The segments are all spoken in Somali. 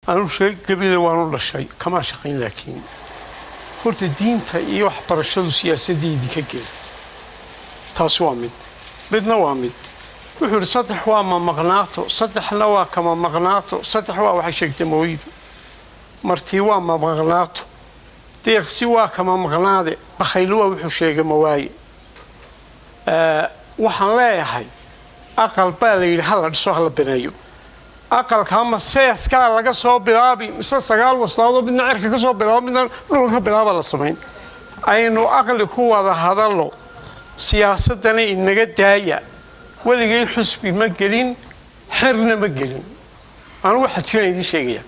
أنا شيء قبيلة وأنا Dhashay كما Shaqayn laakiin horta diinta iyo waxbarashadu siyaasadeedii ka gel taas waa midna waa mid wuxuu saddex waa ma maqnaato saddexna waa kama maqnaato saddex waa waxa sheegtay mooyid martii waa ma maqnaato deeqsi waa kama maqnaade bakhayl waa wuxuu sheegay mawaaye waxaan leeyahay aqal baa la yiri hal dhiso hal banayo aqal kama seeska laga soo bilaabi mise sagaal wasnaado midna cirka ka soo bilaabo midna dhulka bilaaba la sameyn aynu aqli ku wada hadallo siyaasadana inaga daaya waligay xusbi ma gelin xirna ma gelin anu waxa jiraan idin sheegaya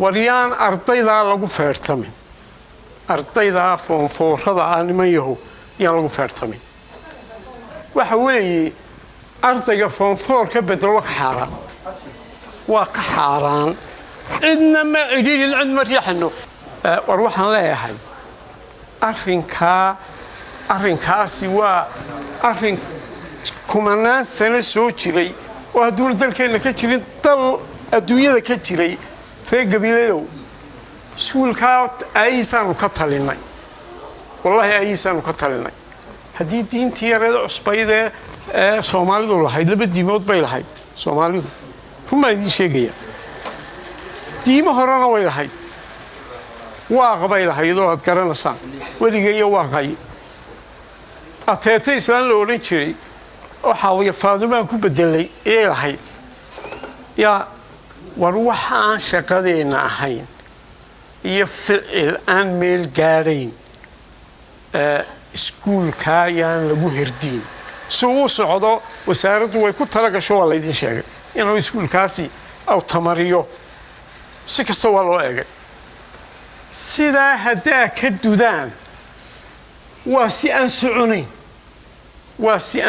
wariyaan ardayda lagu feertamay ardayda foorada aanimay yaan lagu feertamay waxa weeye ardayga foor ka bedelo xaaraan waa ka xaaraan cidna ma cidin cid ma riixno war waxaan leeyahay arrinkaasi waa arrin kumanaan sano soo jiray oo hadduu dalkeena ka jirin dal adduunyada ka jiray reer Gabileeyow iskuulka aysan ka talinay wallahi aysan ka talinay haddii diintii yareeda cusbayde Soomaalidu lahayd laba diimood bay lahayd Soomaalidu kuma idin sheegaya diimo horena way lahayd waa qabay lahayd oo aad garanaysaa weligeeyo waa qay ateeta islaan la oran jiray waxa uu Faaduma ku bedelay ee lahayd ya war waxaan shaqadeena ahayn iyo ficil aan meel gaarayn iskuulka ayaan lagu hirdin soo socdo wasaaraddu way ku tala gasho waa la idin sheegay inuu iskuulkaasi aw tamariyo si kasta waa loo eegay sida hadaa ka dudaan waa si aan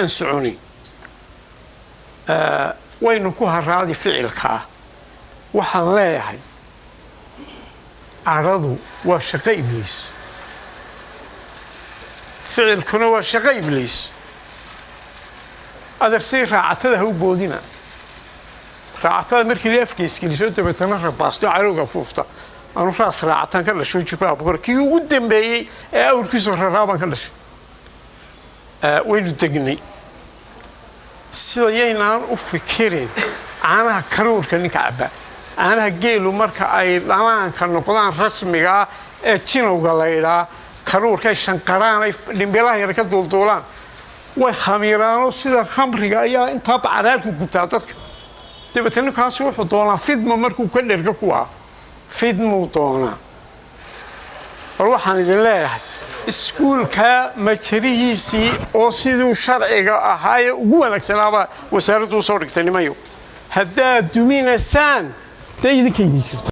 soconayn waynu ku haraadi ficilka waxaan leeyahay caradu waa shaqo ibliis ficilkuna waa shaqo ibliis adeersay raacatada ha u boodina raacatada markii la afkiiskiliso dabeetana rabaasto carooga fuufta aanu raas raacatan ka dhasho jibaa boqorkii ugu dambeeyay ee awrkiisu raraaban ka dhashay waynu degnay sida yaynaan u fikirin caanaha karuurka ninka cabba caanaha geelu marka ay dhamaanka noqdaan rasmiga ee jinowga la yidhaa karuurka shanqaraan ay dhimbilaha yar ka duulduulaan way khamiiraano sida khamriga ayaa intaa bacaraarku gubtaa dadka dabeetana kaasi wuxuu doonaa fidma markuu ka dherga kuwa fidmuu doonaa war waxaan idin leeyahay iskuulka majarihiisii oo siduu sharciga ahaa ugu wanaagsanaaba wasaaraddu soo dhigtay nimayo haddaa duminaysaan idinka idin jirta